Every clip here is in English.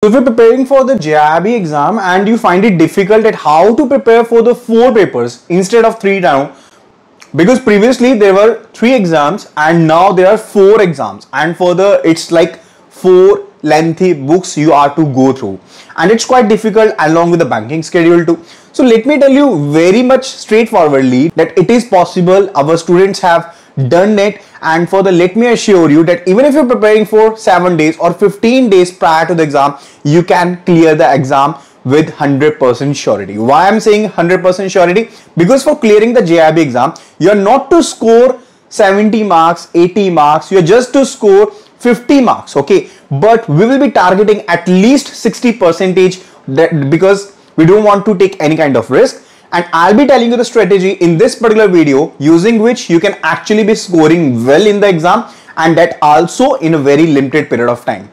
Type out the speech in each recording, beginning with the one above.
So if you're preparing for the Jaiib exam and you find it difficult at how to prepare for the 4 papers instead of 3 now, because previously there were 3 exams and now there are 4 exams, and further it's like 4 lengthy books you are to go through, and it's quite difficult along with the banking schedule too. So let me tell you very much straightforwardly that it is possible. Our students have done it, and further let me assure you that even if you're preparing for 7 days or 15 days prior to the exam, you can clear the exam with 100% surety. Why I'm saying 100% surety? Because for clearing the Jaiib exam, you're not to score 70 marks, 80 marks, you're just to score 50 marks, okay? But we will be targeting at least 60 percentage, because we don't want to take any kind of risk. And I'll be telling you the strategy in this particular video using which you can actually be scoring well in the exam, and that also in a very limited period of time.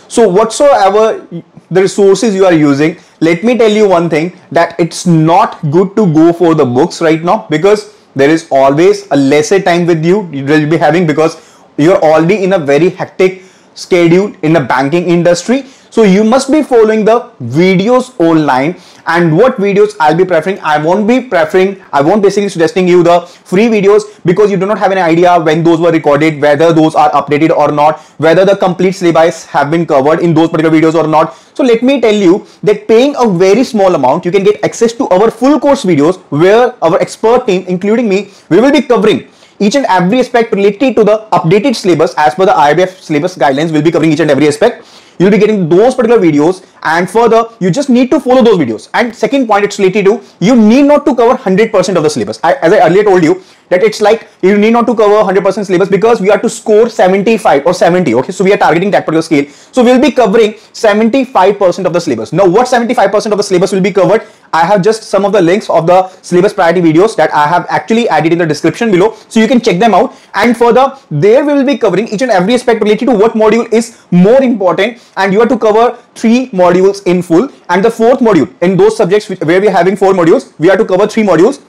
So whatsoever the resources you are using, let me tell you one thing, that it's not good to go for the books right now, because there is always a lesser time with you will be having, because you're already in a very hectic schedule in the banking industry. So you must be following the videos online. And what videos I'll be preferring, I won't basically suggesting you the free videos, because you do not have any idea when those were recorded, whether those are updated or not, whether the complete syllabus have been covered in those particular videos or not. So let me tell you that paying a very small amount, you can get access to our full course videos, where our expert team, including me, we will be covering each and every aspect related to the updated syllabus as per the IBF syllabus guidelines. Will be covering each and every aspect. You'll be getting those particular videos, and further you just need to follow those videos. And second point, it's related to, you need not to cover 100% of the syllabus. As I earlier told you, that it's like you need not to cover 100% syllabus, because we are to score 75 or 70, okay? So we are targeting that particular scale. So we'll be covering 75% of the syllabus. Now what 75% of the syllabus will be covered? I have just some of the links of the syllabus priority videos that I have actually added in the description below, so you can check them out. And further, there we will be covering each and every aspect related to what module is more important, and you are to cover 3 modules in full, and the 4th module in those subjects where we are having 4 modules, we are to cover 3 modules.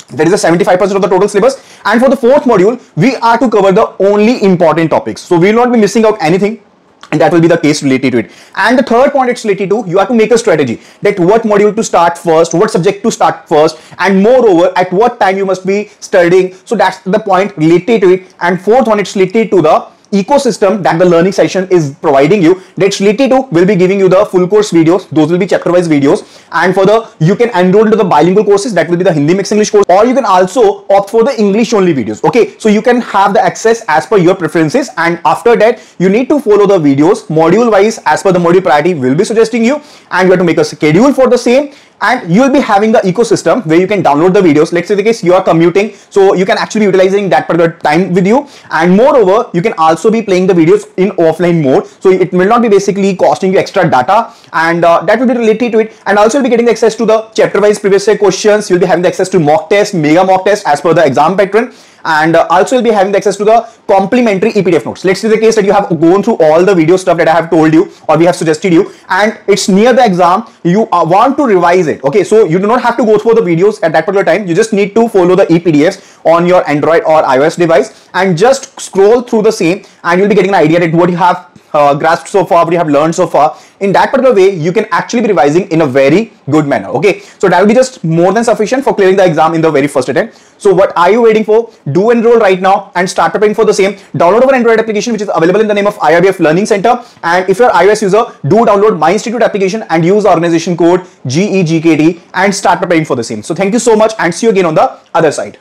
That is the 75% of the total syllabus. And for the 4th module, we are to cover the only important topics. So we will not be missing out anything, and that will be the case related to it. And the third point it's related to, you have to make a strategy that what module to start first, what subject to start first, and moreover at what time you must be studying. So that's the point related to it. And 4th one, it's related to the ecosystem that the learning session is providing you. That's related to, will be giving you the full course videos. Those will be chapter wise videos. And further, you can enroll to the bilingual courses, that will be the Hindi mixed English course, or you can also opt for the English only videos, okay? So you can have the access as per your preferences, and after that you need to follow the videos module wise as per the module priority will be suggesting you, and you have to make a schedule for the same. And you will be having the ecosystem where you can download the videos. Let's say the case you are commuting, so you can actually be utilizing that particular time with you. And moreover, you can also be playing the videos in offline mode, so it will not be basically costing you extra data, and that will be related to it. And also you'll be getting access to the chapter wise previous year questions. You'll be having the access to mock test, mega mock test as per the exam pattern. And also you'll be having the access to the complimentary EPDF notes. Let's say the case that you have gone through all the video stuff that I have told you or we have suggested you, and it's near the exam, you want to revise it, okay? So you do not have to go through the videos at that particular time. You just need to follow the EPDFs on your Android or iOS device and just scroll through the same, and you'll be getting an idea that what you have grasped so far, what you have learned so far. In that particular way, you can actually be revising in a very good manner, okay? So that will be just more than sufficient for clearing the exam in the very first attempt. So what are you waiting for? Do enroll right now and start preparing for the same. Download our Android application, which is available in the name of IBF Learning Center. And if you're an iOS user, do download My Institute application and use the organization code GEGKT and start preparing for the same. So thank you so much, and see you again on the other side.